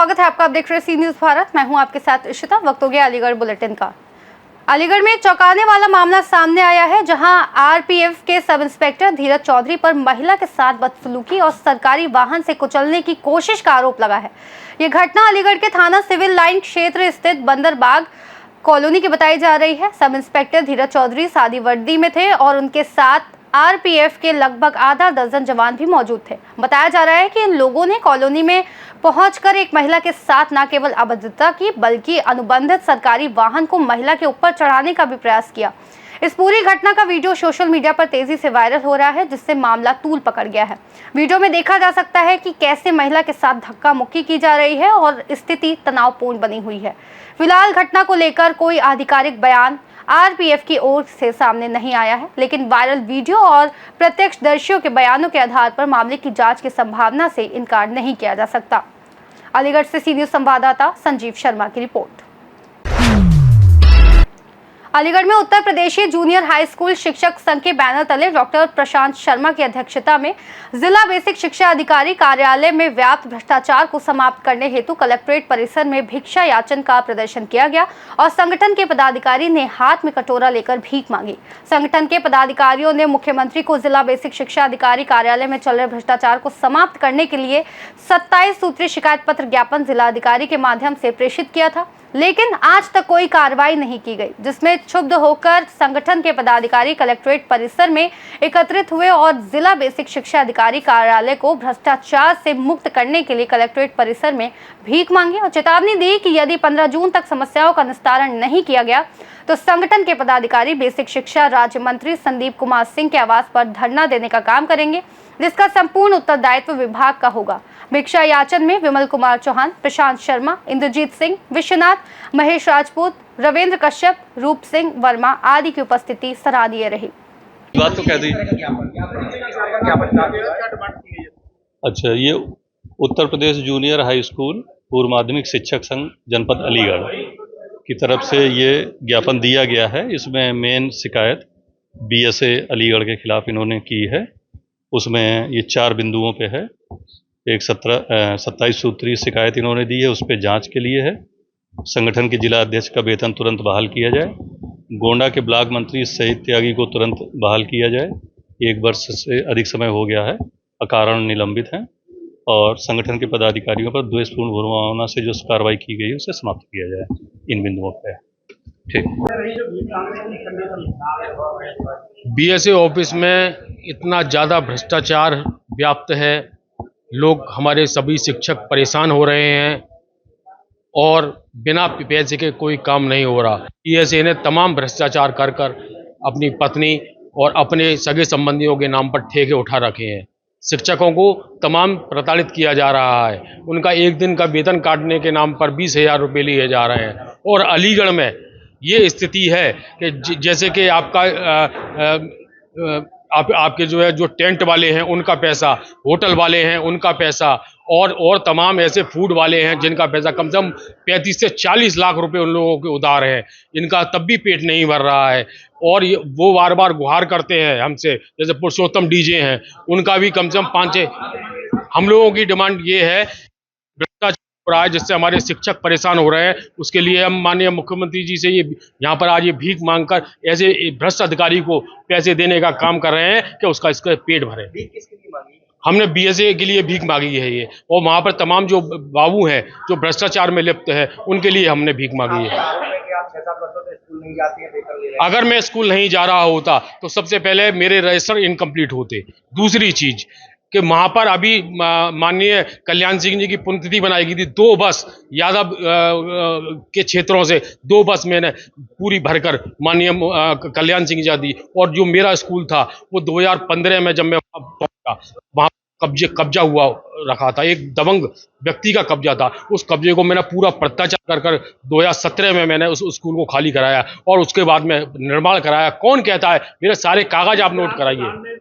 स्वागत है आपका। आप देख रहे हैं सी न्यूज़ भारत। मैं हूं आपके साथ इशिता। वक्त हो गया अलीगढ़ बुलेटिन का। अलीगढ़ में एक चौंकाने वाला मामला सामने आया है, जहां आरपीएफ के सब इंस्पेक्टर धीरज चौधरी पर महिला के साथ बदसलूकी और सरकारी वाहन से कुचलने की कोशिश का आरोप लगा है। ये घटना अलीगढ़ के थाना सिविल लाइन क्षेत्र स्थित बंदरबाग कॉलोनी की बताई जा रही है। सब इंस्पेक्टर धीरज चौधरी सादी वर्दी में थे और उनके साथ आरपीएफ के लगभग आधा दर्जन जवान भी मौजूद थे। बताया जा रहा है कि इन लोगों ने कॉलोनी में पहुंचकर एक महिला के साथ न केवल अभद्रता की, बल्कि अनुबंधित सरकारी वाहन को महिला के ऊपर चढ़ाने का भी प्रयास किया। इस पूरी घटना का वीडियो सोशल मीडिया पर तेजी से वायरल हो रहा है, जिससे मामला तूल पकड़ गया है। वीडियो में देखा जा सकता है कि कैसे महिला के साथ धक्का मुक्की की जा रही है और स्थिति तनावपूर्ण बनी हुई है। फिलहाल घटना को लेकर कोई आधिकारिक बयान आरपीएफ की ओर से सामने नहीं आया है, लेकिन वायरल वीडियो और प्रत्यक्षदर्शियों के बयानों के आधार पर मामले की जांच की संभावना से इनकार नहीं किया जा सकता। अलीगढ़ से सी न्यूज़ संवाददाता संजीव शर्मा की रिपोर्ट। अलीगढ़ में उत्तर प्रदेशीय जूनियर हाई स्कूल शिक्षक संघ के बैनर तले डॉक्टर प्रशांत शर्मा की अध्यक्षता में जिला बेसिक शिक्षा अधिकारी कार्यालय में व्याप्त भ्रष्टाचार को समाप्त करने हेतु कलेक्ट्रेट परिसर में भिक्षा याचन का प्रदर्शन किया गया और संगठन के पदाधिकारी ने हाथ में कटोरा लेकर भीख मांगी। संगठन के पदाधिकारियों ने मुख्यमंत्री को जिला बेसिक शिक्षा अधिकारी कार्यालय में चल रहे भ्रष्टाचार को समाप्त करने के लिए 27 सूत्रीय शिकायत पत्र ज्ञापन जिलाधिकारी के माध्यम से प्रेषित किया था, लेकिन आज तक कोई कार्रवाई नहीं की गई, जिसमें क्षुब्ध होकर संगठन के पदाधिकारी कलेक्ट्रेट परिसर में एकत्रित हुए और जिला बेसिक शिक्षा अधिकारी कार्यालय को भ्रष्टाचार से मुक्त करने के लिए कलेक्ट्रेट परिसर में भीख मांगी और चेतावनी दी कि यदि 15 जून तक समस्याओं का निस्तारण नहीं किया गया तो संगठन के पदाधिकारी बेसिक शिक्षा राज्य मंत्री संदीप कुमार सिंह के आवास पर धरना देने का काम करेंगे, जिसका संपूर्ण उत्तरदायित्व विभाग का होगा। भिक्षा याचन में विमल कुमार चौहान, प्रशांत शर्मा, इंद्रजीत सिंह, विश्वनाथ, महेश राजपूत, रविंद्र कश्यप, रूप सिंह वर्मा आदि की उपस्थिति सराहनीय रही। बात तो कह दी। अच्छा, ये Uttar Pradesh junior high school पूर्व माध्यमिक शिक्षक संघ जनपद अलीगढ़ की तरफ से ये ज्ञापन दिया गया है। इसमें मेन शिकायत बीएसए अलीगढ़ के खिलाफ इन्होंने की है। उसमें ये 4 बिंदुओं पे है। एक 27 सूत्रीय शिकायत इन्होंने दी है, उस पर जांच के लिए है। संगठन के जिला अध्यक्ष का वेतन तुरंत बहाल किया जाए। गोंडा के ब्लॉक मंत्री शहीद त्यागी को तुरंत बहाल किया जाए। 1 वर्ष से अधिक समय हो गया है, अकारण निलंबित हैं। और संगठन के पदाधिकारियों पर द्वेषपूर्ण भावना से जो कार्रवाई की गई है उसे समाप्त किया जाए इन बिंदुओं पर। ठीक। बीएसए ऑफिस में इतना ज़्यादा भ्रष्टाचार व्याप्त है, लोग हमारे सभी शिक्षक परेशान हो रहे हैं और बिना पैसे के कोई काम नहीं हो रहा। बीएसए ने तमाम भ्रष्टाचार कर अपनी पत्नी और अपने सगे संबंधियों के नाम पर ठेके उठा रखे हैं। शिक्षकों को तमाम प्रताड़ित किया जा रहा है। उनका एक दिन का वेतन काटने के नाम पर 20,000 रुपये लिए जा रहे हैं। और अलीगढ़ में ये स्थिति है कि जैसे कि आपके जो टेंट वाले हैं उनका पैसा, होटल वाले हैं उनका पैसा और तमाम ऐसे फूड वाले हैं जिनका पैसा कम से कम 35 से 40 लाख रुपए उन लोगों के उधार हैं। इनका तब भी पेट नहीं भर रहा है और वो बार बार गुहार करते हैं हमसे। जैसे पुरुषोत्तम डीजे हैं, उनका भी कम से कम 5-6। हम लोगों की डिमांड ये है, भ्रष्टाचार हो रहा है जिससे हमारे शिक्षक परेशान हो रहे हैं। उसके लिए हम माननीय मुख्यमंत्री जी से ये यहाँ पर आज ये भीख मांगकर ऐसे भ्रष्ट अधिकारी को पैसे देने का काम कर रहे हैं कि इसका पेट भरे। हमने बीएसए के लिए भीख मांगी है ये, और वहाँ पर तमाम जो बाबू हैं जो भ्रष्टाचार में लिप्त है उनके लिए हमने भीख मांगी है। अगर मैं स्कूल नहीं जा रहा होता तो सबसे पहले मेरे रजिस्टर इनकम्प्लीट होते। दूसरी चीज कि वहाँ पर अभी माननीय कल्याण सिंह जी की पुण्यतिथि बनाई गई थी। 2 बस यादव के क्षेत्रों से 2 बस मैंने पूरी भरकर माननीय कल्याण सिंह जी दी। और जो मेरा स्कूल था वो 2015 में जब मैं पहुंचा वहाँ कब्जा हुआ रखा था, एक दबंग व्यक्ति का कब्जा था। उस कब्जे को मैंने पूरा प्रत्याचार कर 2017 में मैंने उस स्कूल को खाली कराया और उसके बाद में निर्माण कराया। कौन कहता है? मेरे सारे कागज आप नोट कराइए।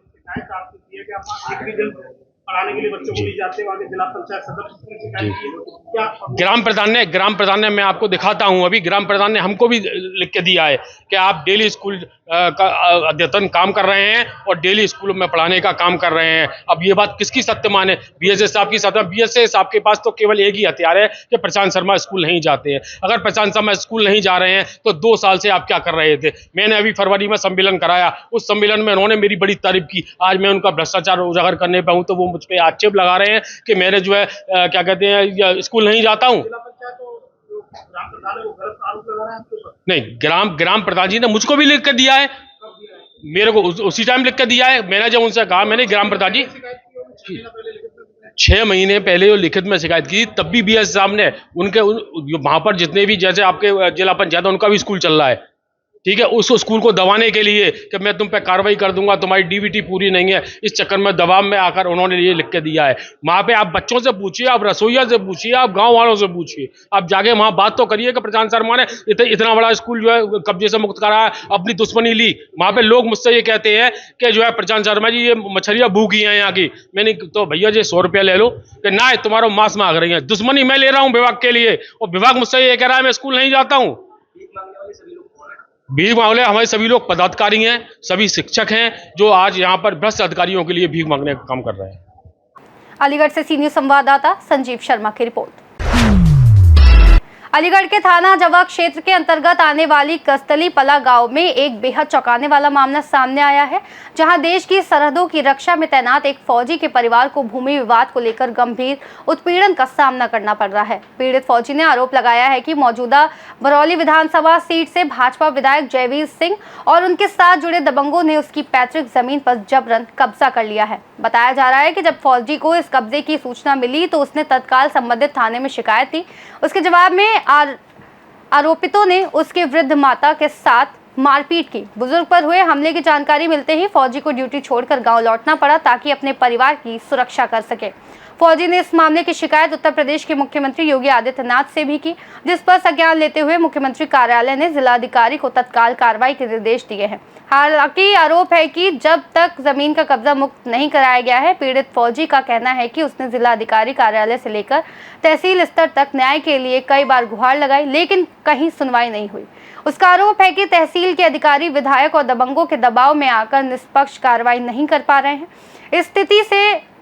पढ़ाने के लिए बच्चों को ले जाते हैं, वहाँ के जिला पंचायत सदस्य ने शिकायत की है। क्या ग्राम प्रधान ने मैं आपको दिखाता हूं, अभी ग्राम प्रधान ने हमको भी लिख के दिया है कि आप डेली स्कूल का अद्यतन काम कर रहे हैं और डेली स्कूलों में पढ़ाने का काम कर रहे हैं। अब ये बात किसकी सत्य माने? बीएसए साहब की सत्य? बीएसए साहब के पास तो केवल एक ही हथियार है कि प्रशांत शर्मा स्कूल नहीं जाते हैं। अगर प्रशांत शर्मा स्कूल नहीं जा रहे हैं तो 2 साल से आप क्या कर रहे थे? मैंने अभी फरवरी में सम्मेलन कराया, उस सम्मेलन में उन्होंने मेरी बड़ी तारीफ की। आज मैं उनका भ्रष्टाचार उजागर करने पे हूं तो वो मुझ पे आक्षेप लगा रहे हैं कि मैंने जो है क्या कहते हैं स्कूल नहीं जाता हूं। जिला पंचायत तो जो ग्राम प्रधान है वो गलत आरोप लगा रहा है आपके ऊपर। नहीं, ग्राम प्रधान जी ने मुझको भी लिख कर दिया है, मेरे को उसी टाइम लिख कर दिया है। मैंने जब उनसे कहा, मैंने ग्राम प्रधान जी 6 महीने पहले जो लिखित में शिकायत की, तब भी बीएस साहब ने उनके वहां पर जितने भी, जैसे आपके जिला पंचायत उनका भी स्कूल चल रहा है, ठीक है, उस स्कूल को दबाने के लिए कि मैं तुम पे कार्रवाई कर दूंगा, तुम्हारी डीबीटी पूरी नहीं है, इस चक्कर में दबाव में आकर उन्होंने ये लिख के दिया है। वहां पे आप बच्चों से पूछिए, आप रसोइया से पूछिए, आप गांव वालों से पूछिए, आप जाके वहां बात तो करिए कि प्रशांत शर्मा ने इतना बड़ा स्कूल जो है कब्जे से मुक्त कराया, अपनी दुश्मनी ली। वहां पे लोग मुझसे ये कहते हैं कि जो है प्रशांत शर्मा जी ये मछलियां भूखी हैं यहाँ की। मैंने तो भैया जी 100 रुपया ले लो कि ना तुम्हारा मांस मांग रही है। दुश्मनी मैं ले रहा हूँ विभाग के लिए और विभाग मुझसे ये कह रहा है मैं स्कूल नहीं जाता हूँ। भीख मांगने हमारे सभी लोग पदाधिकारी हैं, सभी शिक्षक हैं जो आज यहाँ पर भ्रष्ट अधिकारियों के लिए भीख मांगने का काम कर रहे हैं। अलीगढ़ से सीनियर संवाददाता संजीव शर्मा की रिपोर्ट। अलीगढ़ के थाना जवा क्षेत्र के अंतर्गत आने वाली कस्तली पला गांव में एक बेहद चौंकाने वाला मामला सामने आया है, जहां देश की सरहदों की रक्षा में तैनात एक फौजी के परिवार को भूमि विवाद को लेकर गंभीर उत्पीड़न का सामना करना पड़ रहा है। पीड़ित फौजी ने आरोप लगाया है कि मौजूदा बरौली विधानसभा सीट से भाजपा विधायक जयवीर सिंह और उनके साथ जुड़े दबंगों ने उसकी पैतृक जमीन पर जबरन कब्जा कर लिया है। बताया जा रहा है कि जब फौजी को इस कब्जे की सूचना मिली तो उसने तत्काल संबंधित थाने में शिकायत दी। उसके जवाब में आरोपितों ने उसके वृद्ध माता के साथ मारपीट की। बुजुर्ग पर हुए हमले की जानकारी मिलते ही फौजी को ड्यूटी छोड़कर गांव लौटना पड़ा ताकि अपने परिवार की सुरक्षा कर सके। फौजी ने इस मामले की शिकायत उत्तर प्रदेश के मुख्यमंत्री योगी आदित्यनाथ से भी की, जिस पर संज्ञान लेते हुए मुख्यमंत्री कार्यालय ने जिलाधिकारी को तत्काल कार्रवाई के निर्देश दिए हैं। हालांकि आरोप है कि जब तक जमीन का कब्जा मुक्त नहीं कराया गया है, पीड़ित फौजी का कहना है कि उसने जिलाधिकारी कार्यालय से लेकर तहसील स्तर तक न्याय के लिए कई बार गुहार लगाई, लेकिन कहीं सुनवाई नहीं हुई। उसका आरोप है कि तहसील के अधिकारी विधायक और दबंगों के दबाव में आकर निष्पक्ष कार्रवाई नहीं कर पा रहे हैं। इस स्थिति से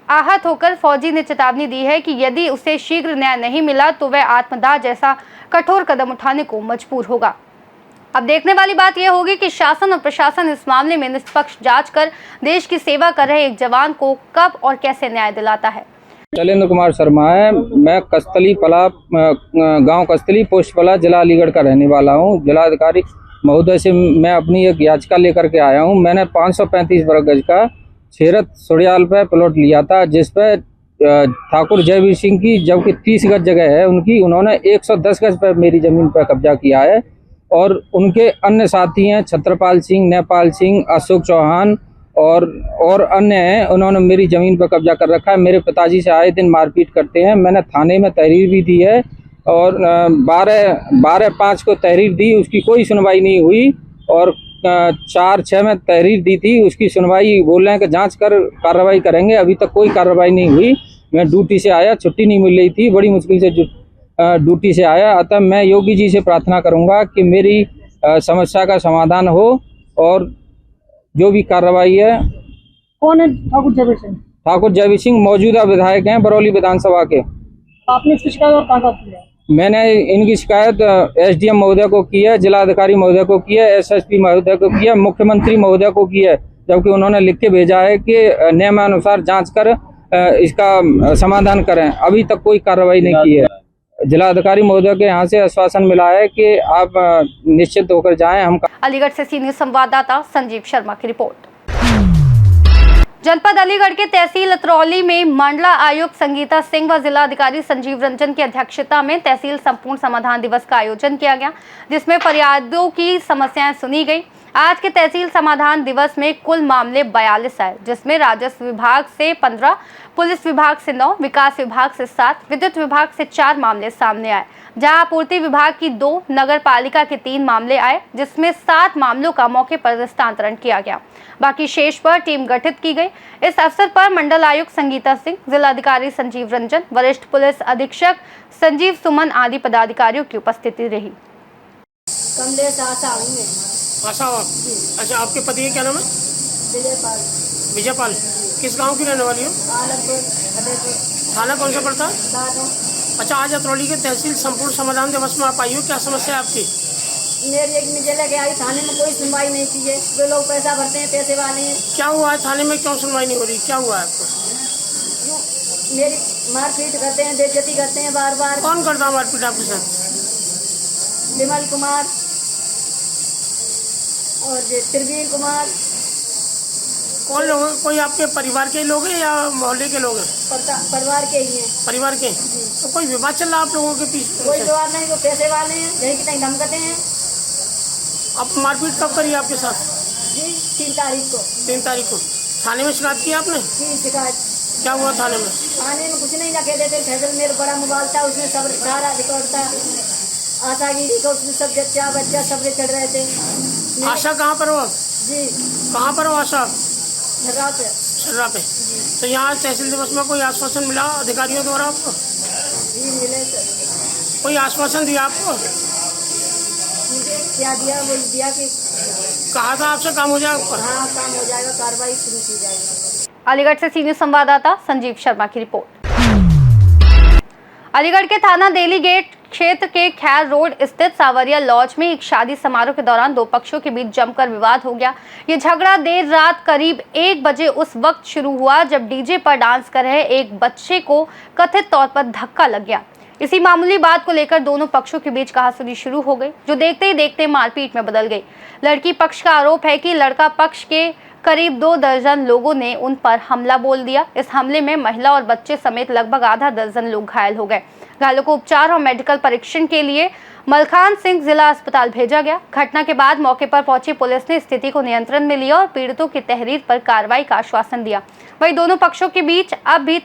आहत होकर फौजी ने चेतावनी दी है कि यदि उसे शीघ्र न्याय नहीं मिला तो वह आत्मदाह जैसा कठोर कदम उठाने को मजबूर होगा। अब देखने वाली बात यह होगी कि शासन और प्रशासन इस मामले में निष्पक्ष जांच कर देश की सेवा कर रहे एक जवान को कब और कैसे न्याय दिलाता है। शैलेंद्र कुमार शर्मा है। मैं कस्तली पला गांव कस्तली पोस्ट पला जिला अलीगढ़ का रहने वाला हूं। जिलाधिकारी महोदय से मैं अपनी एक याचिका लेकर के आया हूं। मैंने 535 वर्ग गज का छेरत सुड़ियाल पे प्लॉट लिया था, जिस पे ठाकुर जयवीर सिंह की जबकि 30 गज जगह है उनकी, उन्होंने 110 गज पर मेरी जमीन पर कब्जा किया है। और उनके अन्य साथी हैं छत्रपाल सिंह, नेपाल सिंह, अशोक चौहान और अन्य हैं, उन्होंने मेरी ज़मीन पर कब्जा कर रखा है। मेरे पिताजी से आए दिन मारपीट करते हैं। मैंने थाने में तहरीर भी दी है और 12/5 को तहरीर दी, उसकी कोई सुनवाई नहीं हुई। और 4/6 में तहरीर दी थी, उसकी सुनवाई बोल रहे हैं कि जांच कर कार्रवाई करेंगे। अभी तक कोई कार्रवाई नहीं हुई। मैं ड्यूटी से आया, छुट्टी नहीं मिल रही थी, बड़ी मुश्किल से ड्यूटी से आया। अतः मैं योगी जी से प्रार्थना करूंगा कि मेरी समस्या का समाधान हो और जो भी कार्रवाई है। कौन है ठाकुर जयवीर सिंह? ठाकुर जयवीर सिंह मौजूदा विधायक हैं बरौली विधानसभा के। आपने इसकी शिकायत और कहाँ की है? मैंने इनकी शिकायत एसडीएम महोदय को की है, जिलाधिकारी महोदय को की है, एसएसपी महोदय को की है, मुख्यमंत्री महोदय को की है, जबकि उन्होंने लिख के भेजा है कि नियमानुसार जांच कर इसका समाधान करें। अभी तक कोई कार्रवाई नहीं की है। जिलाधिकारी महोदय के यहाँ से आश्वासन मिला है कि आप निश्चित होकर जाएं। हम अलीगढ़ से सीनियर संवाददाता संजीव शर्मा की रिपोर्ट। जनपद अलीगढ़ के तहसील अतरौली में मंडला आयुक्त संगीता सिंह व जिलाधिकारी संजीव रंजन की अध्यक्षता में तहसील संपूर्ण समाधान दिवस का आयोजन किया गया, जिसमें फरियादों की समस्याएं सुनी गई। आज के तहसील समाधान दिवस में कुल मामले 42 आए, जिसमें राजस्व विभाग से 15, पुलिस विभाग से 9, विकास विभाग से 7, विद्युत विभाग से 4 मामले सामने आए, जहां आपूर्ति विभाग की 2, नगर पालिका के 3 मामले आए, जिसमें 7 मामलों का मौके पर हस्तांतरण किया गया। बाकी शेष पर टीम गठित की गई। इस अवसर पर मंडल आयुक्त संगीता सिंह, जिलाधिकारी संजीव रंजन, वरिष्ठ पुलिस अधीक्षक संजीव सुमन आदि पदाधिकारियों की उपस्थिति रही। आशा आप अच्छा, आपके पति का क्या नाम है? विजयपाल। किस गांव की रहने वाली हो? थाना कौन सा पड़ता है? अच्छा, आज अतरौली के तहसील संपूर्ण समाधान दिवस में आप आई हो, क्या समस्या है आपकी? मेरी एक मुझे लगे आई, थाने में कोई सुनवाई नहीं की है। जो लोग पैसा भरते हैं, पैसे वाले हैं। क्या हुआ है थाने में, क्यों सुनवाई नहीं हो रही, क्या हुआ है आपको? मेरी मारपीट करते हैं, बेइज्जती करते हैं बार बार। कौन करता है मारपीट आपके साथ? विमल कुमार और त्रिवीर कुमार। कौन लोग हैं? कोई आपके परिवार के लोग हैं या मोहल्ले के लोग हैं? परिवार के ही हैं। परिवार के? तो कोई विवाद चल रहा है आप लोगों के पीछे? कोई विवाद नहीं, वो पैसे वाले हैं, कहीं की कहीं धमकते हैं। अब मारपीट कब करी आपके साथ? जी 3 तारीख को। 3 तारीख को थाने में शिकायत की आपने? जी शिकायत। क्या हुआ थाने में? थाने में कुछ नहीं लगे देते। फैसल मेरा बड़ा मोबाइल था, उसमें सब सारा रिकॉर्ड था। आशागिरी का उसमें सब बच्चा सब चढ़ रहे थे। आशा कहाँ पर हो आप? जी कहाँ पर हो आशा? रात है। शर्रा पे। तो यहाँ तहसील दिवस में कोई आश्वासन मिला अधिकारियों द्वारा आपको? जी मिले सर। कोई आश्वासन दिया आपको? मुझे क्या दिया, वो दिया कि कहा था आपसे काम हो जाएगा? हाँ काम हो जाएगा, कार्रवाई शुरू की जाएगी। अलीगढ़ से सीनियर संवाददाता संजीव शर्मा की रिपोर्ट। अलीगढ़ के थाना देली गेट क्षेत्र के खैर रोड स्थित सावरिया लॉज में एक शादी समारोह के दौरान 2 पक्षों के बीच जमकर विवाद हो गया। ये झगड़ा देर रात करीब 1 बजे उस वक्त शुरू हुआ जब डीजे पर डांस कर रहे एक बच्चे को कथित तौर पर धक्का लग गया। इसी मामूली बात को लेकर दोनों पक्षों के बीच कहासुनी शुरू हो गई, जो देखते ही देखते मारपीट में बदल गई। लड़की पक्ष का आरोप है कि लड़का पक्ष के करीब 2 दर्जन लोगों ने उन पर हमला बोल दिया। इस हमले में महिला और बच्चे समेत लगभग आधा दर्जन लोग घायल हो गए। घायलों को उपचार और मेडिकल परीक्षण के लिए मलखान सिंह जिला अस्पताल भेजा गया। घटना के बाद मौके पर पहुंची पुलिस ने स्थिति को नियंत्रण में लिया और पीड़ितों की तहरीर पर कार्रवाई का आश्वासन दिया। वहीं दोनों पक्षों के बीच अब भी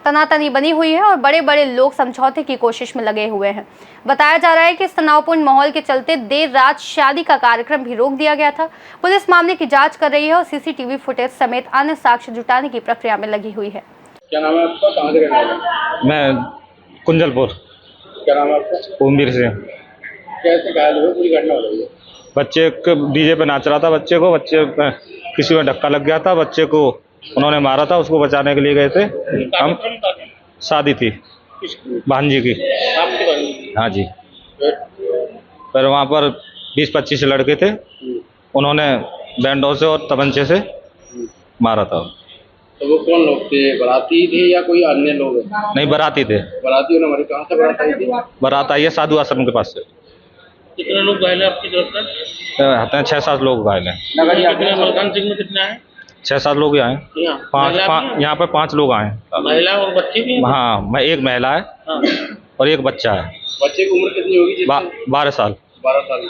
तनातनी बनी हुई है और बड़े बड़े लोग समझौते की कोशिश में लगे हुए हैं। बताया जा रहा है कि इस तनावपूर्ण माहौल के चलते देर रात शादी का कार्यक्रम भी रोक दिया गया था। पुलिस मामले की जांच कर रही है और सीसीटीवी फुटेज समेत अन्य साक्ष्य जुटाने की प्रक्रिया में लगी हुई है। क्या नाम है आपका, कहाँ से रहने वाले हैं? मैं कुंजलपुर। क्या नाम है आपका? ओमवीर सिंह। कैसे घायल हुए, पूरी घटना हो रही है? बच्चे डीजे पे नाच रहा था, बच्चे किसी में धक्का लग गया था, बच्चे को उन्होंने मारा था, उसको बचाने के लिए गए थे हम। शादी थी भांजी की। हाँ जी। फिर वहाँ पर 20-25 लड़के थे, उन्होंने बैंडों से और तमंचे से मारा था। तो वो कौन लोग थे, बाराती थे या कोई अन्य लोग? नहीं, बाराती थे। बाराती हमारे कहाँ से बारात आई थी? बारात आई है साधु आश्रम के पास से। कितने लोग घायल हैं आपकी तरफ से? 6-7 लोग घायल हैं। मलखान सिंह में कितना है? 6-7 लोग ही आए। यहाँ पर 5 लोग आए। महिला और बच्चे भी? हाँ, एक महिला है और एक बच्चा है। बच्चे की उम्र कितनी होगी? 12 साल। 12 साल।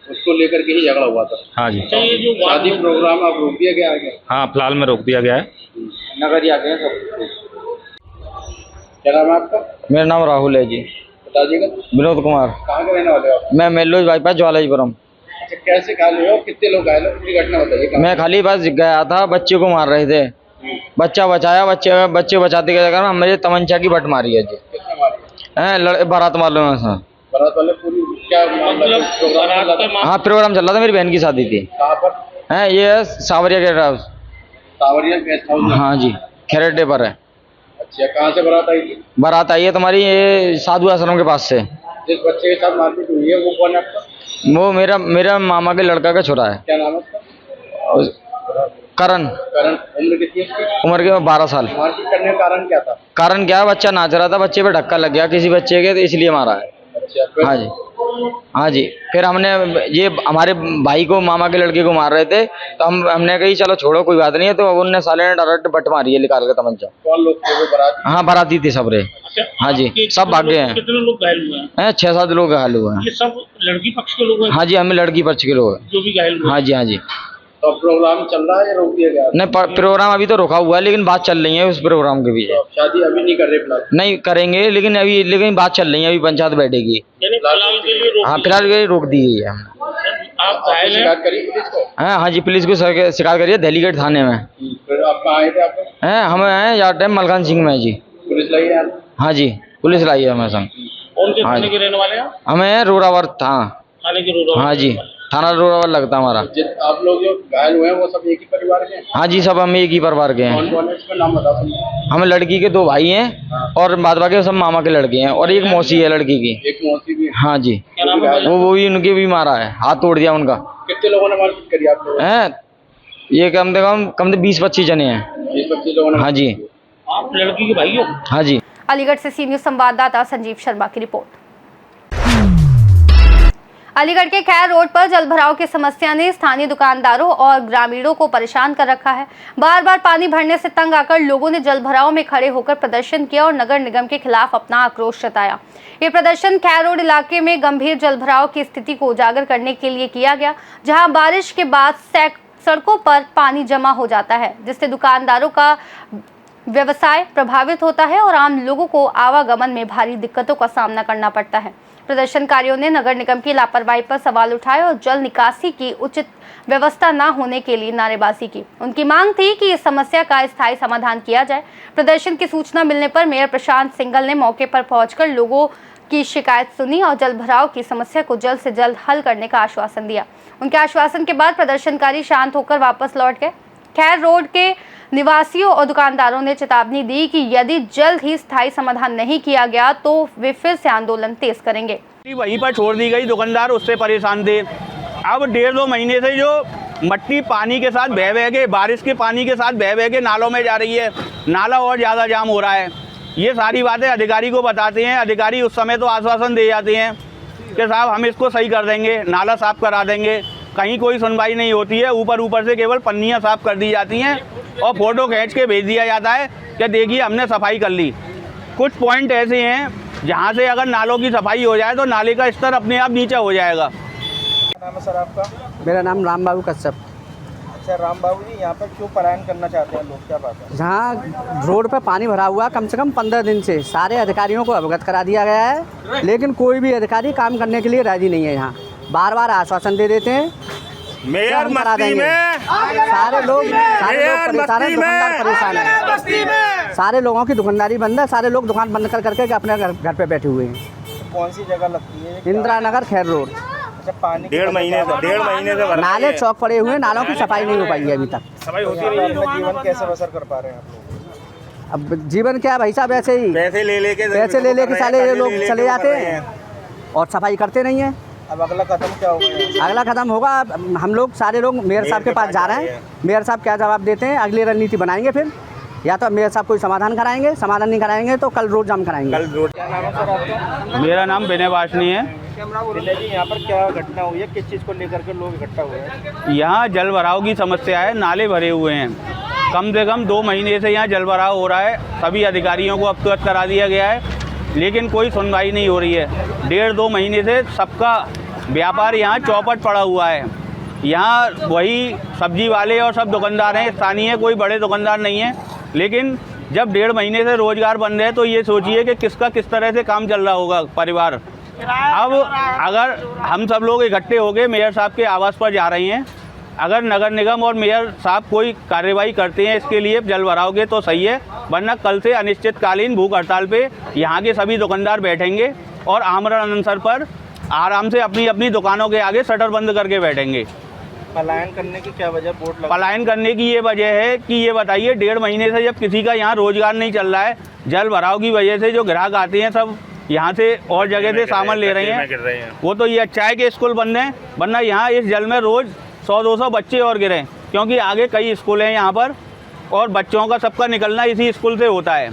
उसको लेकर के ही झगड़ा हुआ था? हाँ जी। शादी प्रोग्राम आप रोक दिया गया है? हाँ, फिलहाल में रोक दिया गया है। नगर आ गए सब। क्या नाम है आपका? मेरा नाम राहुल है जी। पिताजी का? विनोद कुमार। कहाँ के रहने वाले हो आप? मैं मेलोज बाईपास ज्वालाजीपुरम। अच्छा, कैसे घायल हुए और कितने लोग घायल हुए, पूरी घटना बताइए। मैं खाली बस गया था, बच्चे को मार रहे थे, बच्चा बचाया। बच्चे बचाते के चक्कर में मेरे तमंचा की बट मारी है जी। किसने मारी है? बारात वालों में से। बारात वाले पूरी क्या मामला? हाँ, प्रोग्राम चल रहा था, मेरी बहन की शादी थी। कहाँ पर? है ये सावरिया गेस्ट हाउस। सावरिया गेस्ट हाउस? हाँ जी, खेरडे पर है। अच्छा, कहाँ से बारात आई थी? बारात आई है तुम्हारी ये साधु आश्रम के पास से। जिस बच्चे के साथ मारपीट हुई है वो कौन है आपका? वो मेरा मामा के लड़का का छोरा है। क्या नाम है उसका? करण। उम्र कितनी है उसकी? उम्र के 12 साल। मारपीट करने का कारण क्या था? कारण क्या है, बच्चा नाच रहा था, बच्चे पे धक्का लग गया किसी बच्चे के, तो इसलिए मारा है। अच्छा, हाँ जी। हाँ जी, फिर हमने ये हमारे भाई को, मामा के लड़के को मार रहे थे, तो हमने कही चलो छोड़ो कोई बात नहीं है, तो अब उनने साले ने डायरेक्ट बट मारी है निकाल के तमंचा। कौन लोग थे वो बाराती? हाँ बाराती थे सब रे। अच्छा, हाँ जी, सब भाग गए हैं। कितने लोग घायल हुए हैं? 6-7 लोग घायल हुए हैं। ये सब लड़की पक्ष के लोग हैं? हाँ जी, हमें लड़की पक्ष के लोग हैं जो भी घायल हुए? हाँ जी, हाँ जी। तो प्रोग्राम चल रहा है या रोक दिया गया? नहीं, प्रोग्राम अभी तो रोका हुआ है, लेकिन बात चल रही है उस प्रोग्राम के पीछे। तो शादी अभी नहीं कर रहे फिलहाल? नहीं करेंगे, लेकिन बात चल रही है, अभी पंचायत बैठेगी। फिलहाल के लिए रोक? हाँ फिलहाल ये रोक दी गई है हमने। आप घायल हैं? शिकायत करी पुलिस को? हाँ जी, पुलिस को शिकायत करिए दिल्ली गेट थाने में। फिर आप कहाँ आए थे? आप हम हैं यार टाइम मलकान सिंह में जी। पुलिस लाई है? हाँ जी, पुलिस लाई है हमारे संग। कौन से थाने के रहने वाले हैं? हमें रोरावर था। थाने के रोरावर? हाँ जी, थाना रोरावर लगता हमारा। आप लोग जो घायल हुए हैं वो सब एक ही परिवार के हैं? हाँ जी, सब हम एक ही परिवार के हैं। कौन कौन है इसका नाम बता सकते? हम लड़की के 2 भाई हैं और बाद बाकी सब मामा के लड़के हैं, और एक मौसी है लड़की की। एक मौसी भी? हाँ जी, क्या नाम है? वो भी उनके भी मारा है, हाथ तोड़ दिया उनका। कितने लोगों ने मारपीट करी आप लोगों ने? ये कम से 20-25 जने हैं। 20-25 लोगों ने? हाँ जी। आप लड़की के भाई हो? हाँ जी। अलीगढ़ से सी न्यूज़ संवाददाता संजीव शर्मा की रिपोर्ट। अलीगढ़ के खैर रोड पर जलभराव की समस्या ने स्थानीय दुकानदारों और ग्रामीणों को परेशान कर रखा है। बार बार पानी भरने से तंग आकर लोगों ने जलभराव में खड़े होकर प्रदर्शन किया और नगर निगम के खिलाफ अपना आक्रोश जताया। ये प्रदर्शन खैर रोड इलाके में गंभीर जलभराव की स्थिति को उजागर करने के लिए किया गया, जहां बारिश के बाद सड़कों पर पानी जमा हो जाता है, जिससे दुकानदारों का व्यवसाय प्रभावित होता है और आम लोगों को आवागमन में भारी दिक्कतों का सामना करना पड़ता है। प्रदर्शनकारियों ने नगर निगम की लापरवाही पर सवाल उठाए और जल निकासी की उचित व्यवस्था न होने के लिए नारेबाजी की। उनकी मांग थी कि इस समस्या का स्थायी समाधान किया जाए। प्रदर्शन की सूचना मिलने पर मेयर प्रशांत सिंगल ने मौके पर पहुंचकर लोगों की शिकायत सुनी और जलभराव की समस्या को जल्द से जल्द हल करने का आश्वासन दिया। उनके आश्वासन के बाद प्रदर्शनकारी शांत होकर वापस लौट गए। खैर रोड के निवासियों और दुकानदारों ने चेतावनी दी कि यदि जल्द ही स्थायी समाधान नहीं किया गया तो वे फिर से आंदोलन तेज करेंगे। वहीं पर छोड़ दी गई, दुकानदार उससे परेशान थे। अब 1.5-2 महीने से जो मट्टी पानी के साथ बह के, बारिश के पानी के साथ बह के नालों में जा रही है, नाला और ज़्यादा जाम हो रहा है। ये सारी बातें अधिकारी को बताते हैं। अधिकारी उस समय तो आश्वासन दे जाते हैं कि साहब हम इसको सही कर देंगे, नाला साफ़ करा देंगे। कहीं कोई सुनवाई नहीं होती है। ऊपर से केवल पन्नियाँ साफ़ कर दी जाती हैं और फ़ोटो खींच के भेज दिया जाता है कि देखिए हमने सफाई कर ली। कुछ पॉइंट ऐसे हैं जहाँ से अगर नालों की सफाई हो जाए तो नाले का स्तर अपने आप नीचे हो जाएगा। क्या नाम है सर आपका? मेरा नाम राम बाबू कश्यप। अच्छा राम बाबू जी, यहाँ पर क्यों पलायन करना चाहते हैं लोग, क्या बात है? जहाँ रोड पर पानी भरा हुआ कम से कम 15 दिन से सारे अधिकारियों को अवगत करा दिया गया है, लेकिन कोई भी अधिकारी काम करने के लिए राजी नहीं है। यहाँ बार बार आश्वासन दे देते हैं मेयर मस्ती में, सारे लोग परेशान हैं, दुकानदार परेशान है, सारे लोगों की दुकानदारी बंद है, सारे लोग दुकान बंद कर करके अपने घर पे बैठे हुए हैं। कौन सी जगह लगती है? इंदिरा नगर खैर रोड। अच्छा, पानी 1.5 महीने से नाले चौक पड़े हुए, नालों की सफाई नहीं हो पाई है अभी तक। सफाई होती नहीं है। अपना जीवन कैसे बसर कर पा रहे हैं आप लोग? अब जीवन क्या भाई साहब, ऐसे ही पैसे ले लेके साले ये लोग चले जाते हैं और सफाई करते नहीं है। अब अगला कदम क्या होगा? अगला कदम होगा, हम लोग सारे लोग मेयर साहब के पास जा रहे हैं। मेयर साहब क्या जवाब देते हैं, अगली रणनीति बनाएंगे। फिर या तो मेयर साहब कोई समाधान कराएंगे, समाधान नहीं कराएंगे तो कल रोड जाम कराएंगे। क्या नाम है सर आपका? मेरा नाम विनय वासनी है। विनय जी, यहाँ पर क्या घटना हुई है, किस चीज़ को लेकर के लोग इकट्ठा हुए हैं? यहाँ जल भराव की समस्या है, नाले भरे हुए हैं। कम से कम 2 महीने से यहाँ जल भराव हो रहा है। सभी अधिकारियों को अवगत करा दिया गया है, लेकिन कोई सुनवाई नहीं हो रही है। 1.5-2 महीने से सबका व्यापार यहाँ चौपट पड़ा हुआ है। यहाँ वही सब्जी वाले और सब दुकानदार हैं, स्थानीय, कोई बड़े दुकानदार नहीं हैं। लेकिन जब 1.5 महीने से रोज़गार बंद है तो ये सोचिए कि किसका किस तरह से काम चल रहा होगा परिवार। अब अगर हम सब लोग इकट्ठे होकर मेयर साहब के आवास पर जा रहे हैं, अगर नगर निगम और मेयर साहब कोई कार्रवाई करते हैं इसके लिए जल भराव के तो सही है, वरना कल से अनिश्चितकालीन भूख हड़ताल पे यहाँ के सभी दुकानदार बैठेंगे और आमरण अनशन पर आराम से अपनी अपनी दुकानों के आगे शटर बंद करके बैठेंगे। पलायन करने की क्या वजह? बोर्ड लगा? पलायन करने की ये वजह है कि ये बताइए 1.5 महीने से जब किसी का यहाँ रोजगार नहीं चल रहा है, जल भराव की वजह से जो ग्राहक आते हैं सब यहाँ से और जगह से सामान ले रहे हैं। वो तो ये अच्छा है कि स्कूल बंद हैं, वरना यहाँ इस जल में रोज़ 100-200 बच्चे और गिरे, क्योंकि आगे कई स्कूल हैं यहाँ पर और बच्चों का सबका निकलना इसी स्कूल से होता है।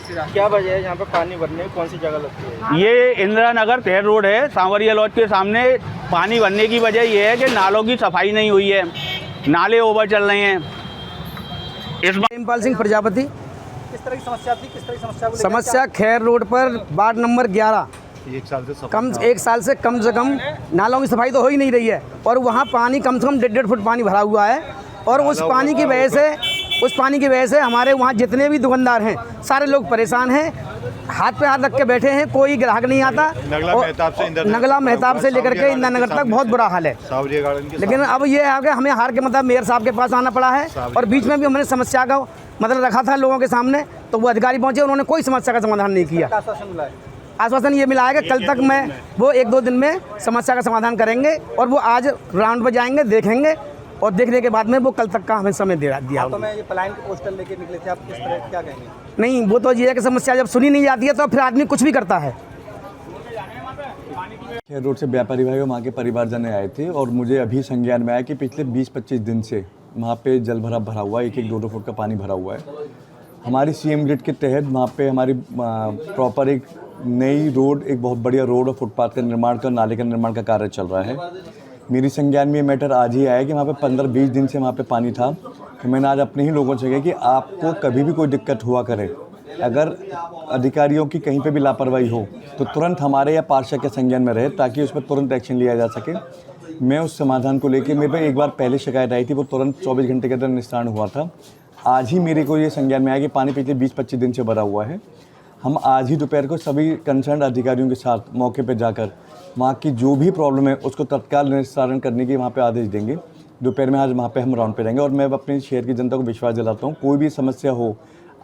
क्या वजह है यहाँ पे पानी भरने में, कौन सी जगह लगती है? ये इंदिरा नगर खैर रोड है, सांवरिया लॉज के सामने। पानी भरने की वजह ये है कि नालों की सफाई नहीं हुई है, नाले ओवर चल रहे हैं। इस बार इम्पाल सिंह प्रजापति। किस तरह की समस्या थी, किस तरह की समस्या को लेकर समस्या खैर रोड पर वार्ड नंबर 11 एक साल से कम नालों की सफाई तो हो ही नहीं रही है, और वहाँ पानी कम से कम 1.5 फुट पानी भरा हुआ है। और उस पानी की वजह से हमारे वहाँ जितने भी दुकानदार हैं सारे लोग परेशान हैं, हाथ पे हाथ रख के बैठे हैं, कोई ग्राहक नहीं आता। नगला मेहताब से लेकर के इंदिरा नगर तक बहुत बुरा हाल है। लेकिन अब ये है कि हमें हार के मतलब मेयर साहब के पास आना पड़ा है, और बीच में भी हमने समस्या का मतलब रखा था लोगों के सामने, तो वो अधिकारी पहुँचे, उन्होंने कोई समस्या का समाधान नहीं किया। आश्वासन ये मिला है कि कल तक वो 1-2 दिन में समस्या का समाधान करेंगे, और वो आज राउंड पर जाएंगे, देखेंगे, और देखने के बाद में वो कल तक का हमें समय दे दिया। तो मैं ये पलायन के पोस्टर लेके निकले थे, आप किस तरह क्या कहेंगे? नहीं, वो तो ये है कि समस्या जब सुनी नहीं जाती है तो फिर आदमी कुछ भी करता है। खैर रोड से व्यापारी भाई और वहाँ के परिवारजन आए थे, और मुझे अभी संज्ञान में आया कि पिछले 20-25 दिन से वहाँ पे जल भरा हुआ है, 1-2 फुट का पानी भरा हुआ है। हमारी CM ग्रिड के तहत वहाँ पे हमारी प्रॉपर एक नई रोड, एक बहुत बढ़िया रोड और फुटपाथ का निर्माण का, नाले का निर्माण का कार्य चल रहा है। मेरी संज्ञान में ये मैटर आज ही आया कि वहाँ पे 15-20 दिन से वहाँ पे पानी था। तो मैंने आज अपने ही लोगों से कहा कि आपको कभी भी कोई दिक्कत हुआ करे, अगर अधिकारियों की कहीं पे भी लापरवाही हो तो तुरंत हमारे या पार्षद के संज्ञान में रहे, ताकि उस पर तुरंत एक्शन लिया जा सके। मैं उस समाधान को लेकर, मेरे पे एक बार पहले शिकायत आई थी, वो तुरंत 24 घंटे के अंदर निस्तारण हुआ था। आज ही मेरे को ये संज्ञान में आया कि पानी पिछले 20-25 दिन से भरा हुआ है। हम आज ही दोपहर को सभी कंसर्न अधिकारियों के साथ मौके पर जाकर वहाँ की जो भी प्रॉब्लम है उसको तत्काल निस्तारण करने की वहाँ पे आदेश देंगे। दोपहर में आज वहाँ पे हम राउंड पे रहेंगे, और मैं अपने शहर की जनता को विश्वास दिलाता हूँ, कोई भी समस्या हो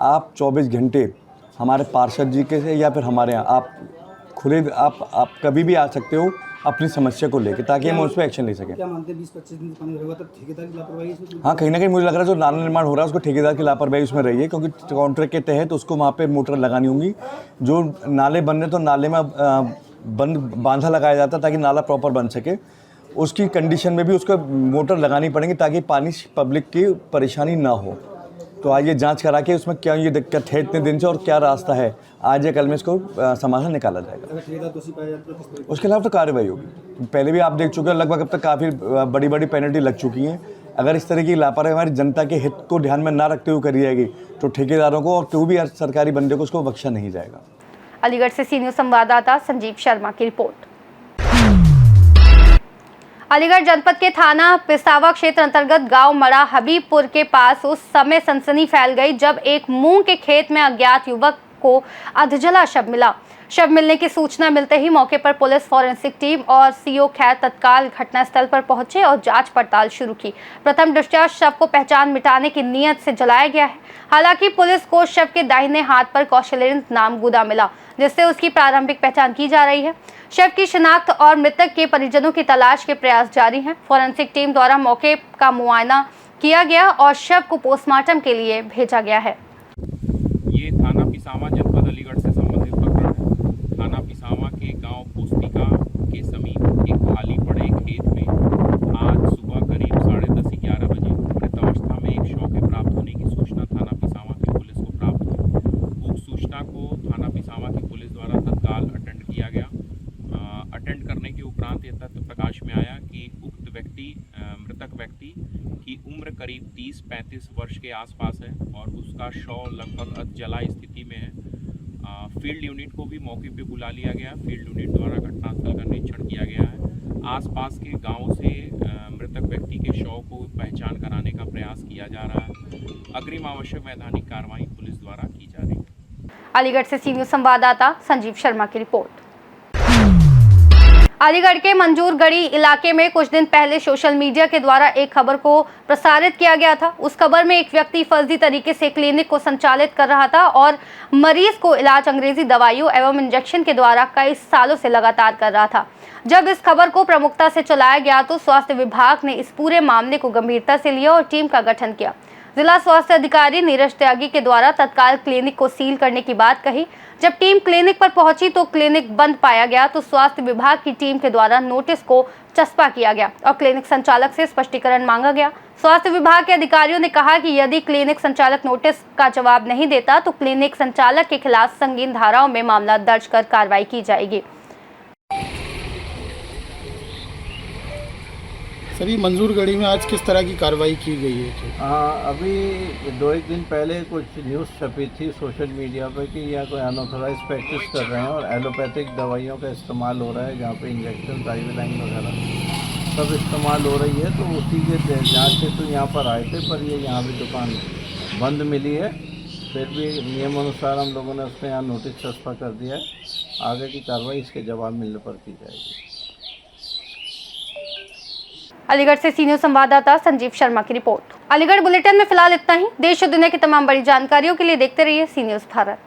आप 24 घंटे हमारे पार्षद जी के से या फिर हमारे यहाँ आप खुले आप कभी भी आ सकते हो अपनी समस्या को लेकर, ताकि हम उस पर एक्शन ले सकें। क्या मानते हैं 20-25 दिन पानी भरा हुआ तब ठेकेदार की लापरवाही? हाँ, कहीं ना कहीं मुझे लग रहा है जो नाला निर्माण हो रहा है उसको ठेकेदार की लापरवाही उसमें रही है, क्योंकि कॉन्ट्रैक्ट के तहत उसको वहाँ पे मोटर लगानी होंगी। जो नाले बन रहे तो नाले में बांधा लगाया जाता ताकि नाला प्रॉपर बन सके, उसकी कंडीशन में भी उसको मोटर लगानी पड़ेंगी ताकि पानी पब्लिक की परेशानी ना हो। तो आज ये जांच करा के उसमें क्या ये दिक्कत है इतने दिन से और क्या रास्ता है, आज या कल में इसको समाधान निकाला जाएगा। उसके खिलाफ तो कार्रवाई होगी। पहले भी आप देख चुके हैं, लगभग अब तक काफ़ी बड़ी बड़ी पेनल्टी लग चुकी हैं। अगर इस तरह की लापरवाही हमारी जनता के हित को ध्यान में ना रखते हुए करी जाएगी तो ठेकेदारों को और कोई भी सरकारी बंदे को उसको बख्शा नहीं जाएगा। अलीगढ़ से सीनियर संवाददाता संजीव शर्मा की रिपोर्ट। अलीगढ़ जनपद के थाना पिसावा क्षेत्र अंतर्गत गांव मड़ा हबीबपुर के पास उस समय सनसनी फैल गई जब एक मूंग के खेत में अज्ञात युवक को अधजला शव मिला। शव मिलने की सूचना मिलते ही मौके पर पुलिस, फॉरेंसिक टीम और सीओ खैर तत्काल घटनास्थल पर पहुंचे और जांच पड़ताल शुरू की। प्रथम दृष्टया शव को पहचान मिटाने की नीयत से जलाया गया है। हालांकि पुलिस को शव के दाहिने हाथ पर कौशलेंद्र नाम गुदा मिला, जिससे उसकी प्रारंभिक पहचान की जा रही है। शव की शिनाख्त और मृतक के परिजनों की तलाश के प्रयास जारी हैं। फॉरेंसिक टीम द्वारा मौके का मुआयना किया गया और शव को पोस्टमार्टम के लिए भेजा गया है। ये थाना पिसावा जनपद अलीगढ़ से संबंधित प्रकरण है। थाना पिसावा के गांव पोस्तिका के समीप एक खाली पड़े खेत में आज सुबह करीब 10:30-11 बजे मृत अवस्था में एक शव के प्राप्त होने की सूचना थाना पिसावा की पुलिस को प्राप्त हुई। उक्त सूचना को थाना पिसावा की पुलिस द्वारा तत्काल अटेंड किया गया। अटेंड करने के उपरांत यह तथ्य प्रकाश में आया कि उक्त मृतक व्यक्ति की उम्र करीब 30-35 वर्ष के आसपास है और उसका शव लगभग अधजला स्थिति में है। फील्ड यूनिट को भी मौके पे बुला लिया गया। फील्ड यूनिट द्वारा घटनास्थल का निरीक्षण किया गया है। आसपास के गांवों से मृतक व्यक्ति के शव को पहचान कराने का प्रयास किया जा रहा है। अग्रिम आवश्यक वैधानिक कार्रवाई पुलिस द्वारा की जा रही है। अलीगढ़ से सीनियर संवाददाता संजीव शर्मा की रिपोर्ट। अलीगढ़ के मंजूरगढ़ी इलाके में कुछ दिन पहले सोशल मीडिया के द्वारा एक खबर को प्रसारित किया गया था। उस खबर में एक व्यक्ति फर्जी तरीके से क्लिनिक को संचालित कर रहा था और मरीज को इलाज अंग्रेजी दवाइयों एवं इंजेक्शन के द्वारा कई सालों से लगातार कर रहा था। जब इस खबर को प्रमुखता से चलाया गया तो स्वास्थ्य विभाग ने इस पूरे मामले को गंभीरता से लिया और टीम का गठन किया। जिला स्वास्थ्य अधिकारी नीरज त्यागी के द्वारा तत्काल क्लिनिक को सील करने की बात कही, जब टीम क्लिनिक पर पहुंची तो क्लिनिक बंद पाया गया तो स्वास्थ्य विभाग की टीम के द्वारा नोटिस को चस्पा किया गया और क्लिनिक संचालक से स्पष्टीकरण मांगा गया। स्वास्थ्य विभाग के अधिकारियों ने कहा कि यदि क्लिनिक संचालक नोटिस का जवाब नहीं देता तो क्लिनिक संचालक के खिलाफ संगीन धाराओं में मामला दर्ज कर कार्रवाई की जाएगी। सभी मंजूरगढ़ी में आज किस तरह की कार्रवाई की गई है? अभी 2-1 दिन पहले कुछ न्यूज़ छपी थी सोशल मीडिया पर कि यहाँ कोई अनऑथराइज प्रैक्टिस कर रहे हैं और एलोपैथिक दवाइयों का इस्तेमाल हो रहा है, जहाँ पे इंजेक्शन IV लाइन वगैरह सब इस्तेमाल हो रही है। तो उसी के जांच से तो यहाँ पर आए थे, पर ये यहाँ भी दुकान बंद मिली है। फिर भी नियम अनुसार हम लोगों ने उसमें यहाँ नोटिस चस्पा कर दिया है। आगे की कार्रवाई इसके जवाब मिलने पर की जाएगी। अलीगढ़ से सीनियर संवाददाता संजीव शर्मा की रिपोर्ट। अलीगढ़ बुलेटिन में फिलहाल इतना ही। देश और दुनिया की तमाम बड़ी जानकारियों के लिए देखते रहिए सी न्यूज़ भारत।